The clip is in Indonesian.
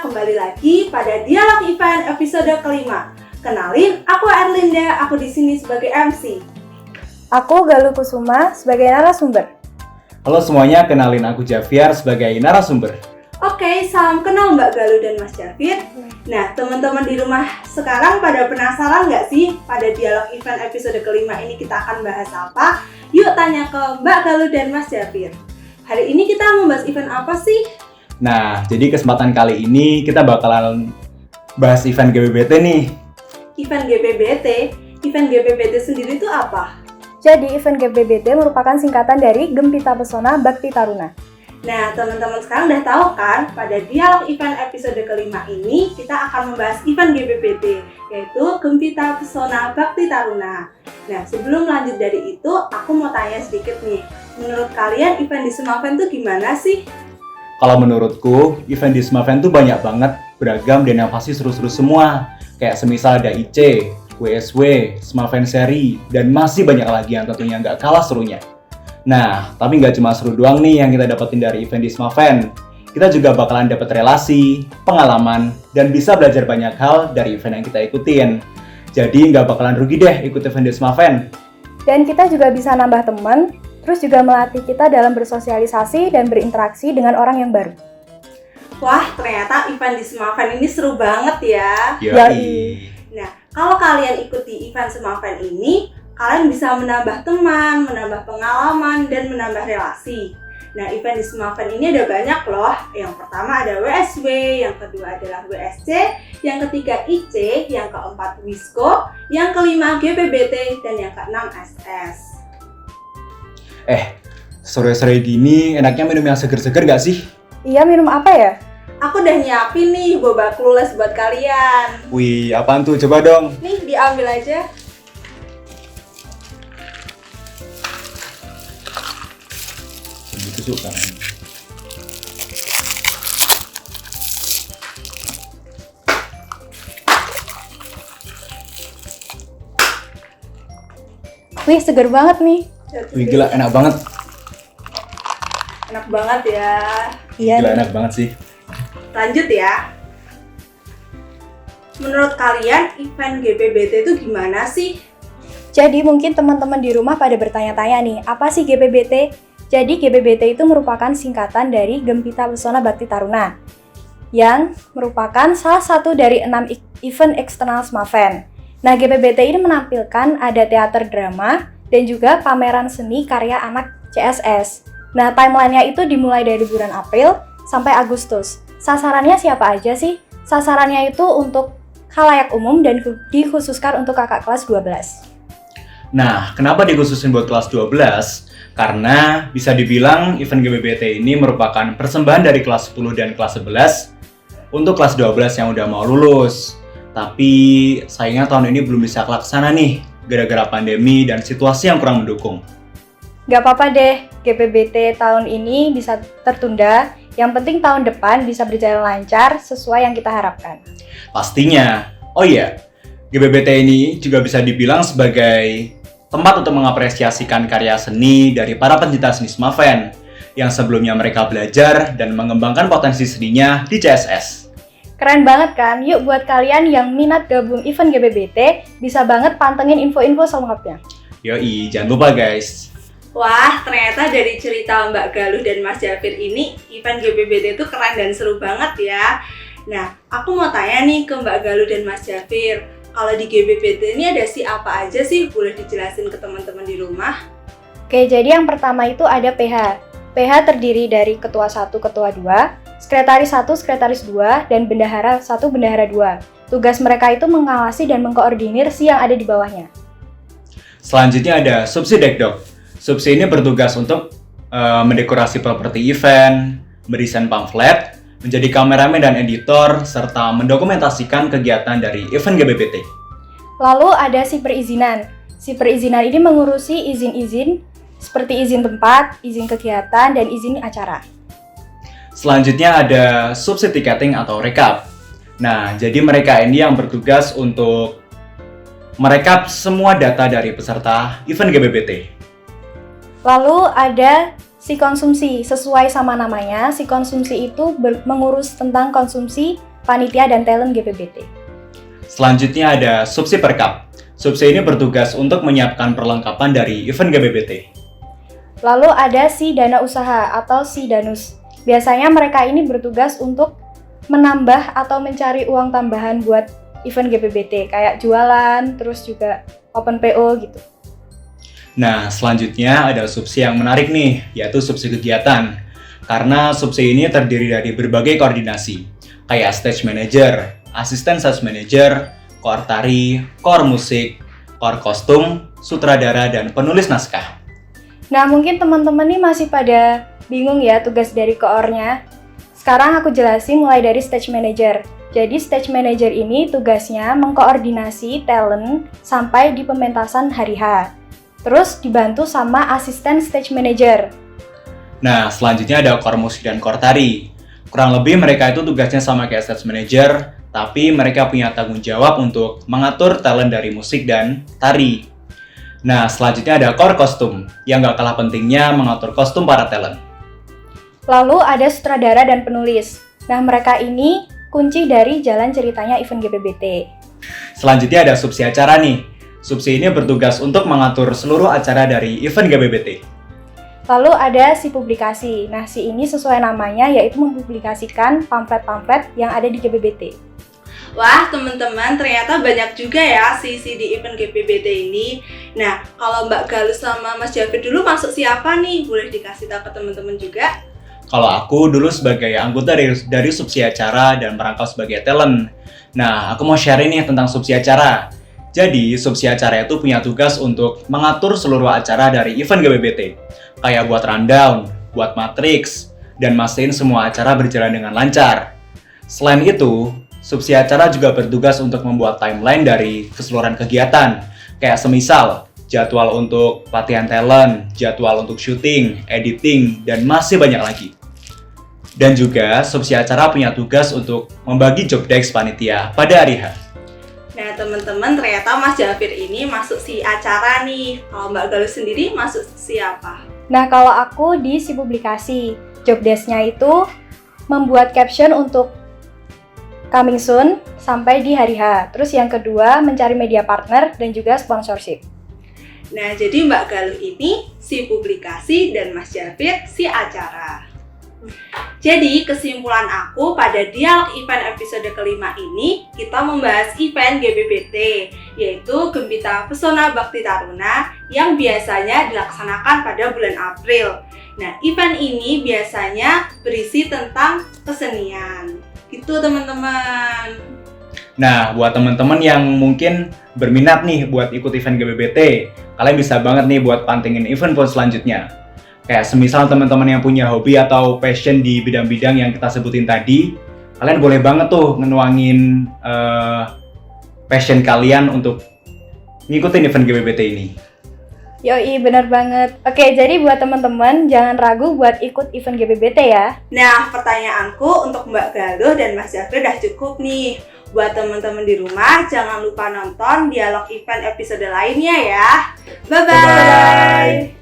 kembali lagi pada Dialog Event episode kelima. Kenalin, aku Erlinda, aku di sini sebagai MC. Aku Galuh Kusuma sebagai narasumber. Halo semuanya, kenalin aku Javier sebagai narasumber. Oke, salam kenal Mbak Galuh dan Mas Javier. Nah, teman-teman di rumah sekarang pada penasaran nggak sih pada Dialog Event episode kelima ini kita akan bahas apa? Yuk tanya ke Mbak Galuh dan Mas Javier. Hari ini kita membahas event apa sih? Nah, jadi kesempatan kali ini kita bakalan bahas event GBBT nih. Event GBBT sendiri itu apa? Jadi event GBBT merupakan singkatan dari Gempita Pesona Bakti Taruna. Nah, teman-teman sekarang udah tahu kan, pada Dialog Event episode kelima ini kita akan membahas event GBBT, yaitu Gempita Pesona Bakti Taruna. Nah, sebelum lanjut dari itu, aku mau tanya sedikit nih. Menurut kalian event di Sumaven tuh gimana sih? Kalau menurutku, event di Sumaven tuh banyak banget, beragam dan yang pasti seru-seru semua. Kayak semisal ada IC, WSW, Sumaven Seri, dan masih banyak lagi yang tentunya nggak kalah serunya. Nah, tapi nggak cuma seru doang nih yang kita dapetin dari event di Sumaven. Kita juga bakalan dapet relasi, pengalaman, dan bisa belajar banyak hal dari event yang kita ikutin. Jadi nggak bakalan rugi deh ikut event di Sumaven. Dan kita juga bisa nambah teman, terus juga melatih kita dalam bersosialisasi dan berinteraksi dengan orang yang baru. Wah, ternyata event di Sumaven ini seru banget ya. Yoi. Nah, kalau kalian ikuti event Sumaven ini, kalian bisa menambah teman, menambah pengalaman, dan menambah relasi. Nah, event di Sumaven ini ada banyak loh. Yang pertama ada WSW, yang kedua adalah WSC, yang ketiga IC, yang keempat WISCO, yang kelima GBBT, dan yang keenam SS. Sore-sore gini enaknya minum yang seger-seger gak sih? Iya, minum apa ya? Aku udah nyiapin nih boba clueless buat kalian. Wih, apaan tuh? Coba dong. Nih, diambil aja. Begitu suka. Wih, seger banget nih. Wih, gila enak banget. Enak banget ya. Iya. Gila nih. enak banget sih. Lanjut ya. Menurut kalian event GBBT itu gimana sih? Jadi mungkin teman-teman di rumah pada bertanya-tanya nih, apa sih GBBT? Jadi GBBT itu merupakan singkatan dari Gempita Pesona Bakti Taruna, yang merupakan salah satu dari 6 event eksternal Sumaven. Nah, GBBT ini menampilkan ada teater drama dan juga pameran seni karya anak CSS. Nah, timelinenya itu dimulai dari bulan April sampai Agustus. Sasarannya siapa aja sih? Sasarannya itu untuk khalayak umum dan dikhususkan untuk kakak kelas 12. Nah, kenapa dikhususin buat kelas 12? Karena bisa dibilang event GBBT ini merupakan persembahan dari kelas 10 dan kelas 11 untuk kelas 12 yang udah mau lulus. Tapi sayangnya tahun ini belum bisa kelaksana nih, gara-gara pandemi dan situasi yang kurang mendukung. Gak apa-apa deh, GBBT tahun ini bisa tertunda. Yang penting tahun depan bisa berjalan lancar sesuai yang kita harapkan. Pastinya. Oh iya, GBBT ini juga bisa dibilang sebagai tempat untuk mengapresiasikan karya seni dari para pencinta seni Sumaven yang sebelumnya mereka belajar dan mengembangkan potensi seninya di CSS. Keren banget kan? Yuk buat kalian yang minat gabung event GBBT, bisa banget pantengin info-info selengkapnya. Yoi, jangan lupa guys. Wah, ternyata dari cerita Mbak Galuh dan Mas Javier ini, event GBBT itu keren dan seru banget ya. Nah, aku mau tanya nih ke Mbak Galuh dan Mas Javier, kalau di GBBT ini ada apa aja sih? Boleh dijelasin ke teman-teman di rumah? Oke, jadi yang pertama itu ada PH. PH terdiri dari Ketua 1, Ketua 2, Sekretaris 1, Sekretaris 2, dan Bendahara 1, Bendahara 2. Tugas mereka itu mengawasi dan mengkoordinir si yang ada di bawahnya. Selanjutnya ada Subsi Dekdok. Subsi ini bertugas untuk mendekorasi properti event, mendesain pamflet, menjadi kameramen dan editor, serta mendokumentasikan kegiatan dari event GBBT. Lalu ada si perizinan. Si perizinan ini mengurusi izin-izin seperti izin tempat, izin kegiatan, dan izin acara. Selanjutnya ada Subsi Tiketing atau Rekap. Nah, jadi mereka ini yang bertugas untuk merekap semua data dari peserta event GBBT. Lalu ada si konsumsi. Sesuai sama namanya, si konsumsi itu mengurus tentang konsumsi panitia dan talent GPBT. Selanjutnya ada Subsi Perkap. Subsi ini bertugas untuk menyiapkan perlengkapan dari event GBBT. Lalu ada si Dana Usaha atau si Danus. Biasanya mereka ini bertugas untuk menambah atau mencari uang tambahan buat event GBBT, kayak jualan, terus juga open PO gitu. Nah, selanjutnya ada subsi yang menarik nih, yaitu subsi kegiatan. Karena subsi ini terdiri dari berbagai koordinasi, kayak stage manager, asisten stage manager, core tari, core musik, core kostum, sutradara, dan penulis naskah. Nah, mungkin teman-teman nih masih pada bingung ya tugas dari koornya. Sekarang aku jelasin mulai dari stage manager. Jadi stage manager ini tugasnya mengkoordinasi talent sampai di pementasan hari H. Terus dibantu sama asisten stage manager. Nah, selanjutnya ada core musik dan core tari. Kurang lebih mereka itu tugasnya sama kayak stage manager, tapi mereka punya tanggung jawab untuk mengatur talent dari musik dan tari. Nah, selanjutnya ada core kostum, yang gak kalah pentingnya mengatur kostum para talent. Lalu ada sutradara dan penulis. Nah, mereka ini kunci dari jalan ceritanya event GBBT. Selanjutnya ada subsi acara nih. Subsi ini bertugas untuk mengatur seluruh acara dari event GBBT. Lalu ada si publikasi. Nah, si ini sesuai namanya yaitu mempublikasikan pamflet-pamflet yang ada di GBBT. Wah, teman-teman, ternyata banyak juga ya sisi di event GBBT ini. Nah, kalau Mbak Galus sama Mas Jafir dulu masuk siapa nih? Boleh dikasih tahu ke teman-teman juga? Kalau aku dulu sebagai anggota dari subsi acara dan merangkap sebagai talent. Nah, aku mau share nih tentang subsi acara. Jadi, subsi acara itu punya tugas untuk mengatur seluruh acara dari event GBBT. Kayak buat rundown, buat matriks, dan mastiin semua acara berjalan dengan lancar. Selain itu, subsi acara juga bertugas untuk membuat timeline dari keseluruhan kegiatan. Kayak semisal, jadwal untuk latihan talent, jadwal untuk syuting, editing, dan masih banyak lagi. Dan juga, subsi acara punya tugas untuk membagi job desk panitia pada hari H. Nah, teman-teman, ternyata Mas Jafir ini masuk si acara nih. Kalau Mbak Galus sendiri masuk siapa? Nah, kalau aku di si publikasi, job desk-nya itu membuat caption untuk coming soon sampai di hari H. Terus yang kedua, mencari media partner dan juga sponsorship. Nah, jadi Mbak Galus ini si publikasi dan Mas Jafir si acara. Jadi, kesimpulan aku pada dialog event episode kelima ini, kita membahas event GBBT, yaitu Gembita Pesona Bakti Taruna yang biasanya dilaksanakan pada bulan April. Nah, event ini biasanya berisi tentang kesenian. Gitu, teman-teman. Nah, buat teman-teman yang mungkin berminat nih buat ikut event GBBT, kalian bisa banget nih buat pantengin event selanjutnya. Kayak semisal teman-teman yang punya hobi atau passion di bidang-bidang yang kita sebutin tadi, kalian boleh banget tuh ngenuangin passion kalian untuk ngikutin event GBBT ini. Yoi, bener banget. Oke, jadi buat teman-teman jangan ragu buat ikut event GBBT ya. Nah, pertanyaanku untuk Mbak Galuh dan Mas Jafir udah cukup nih. Buat teman-teman di rumah, jangan lupa nonton dialog event episode lainnya ya. Bye-bye!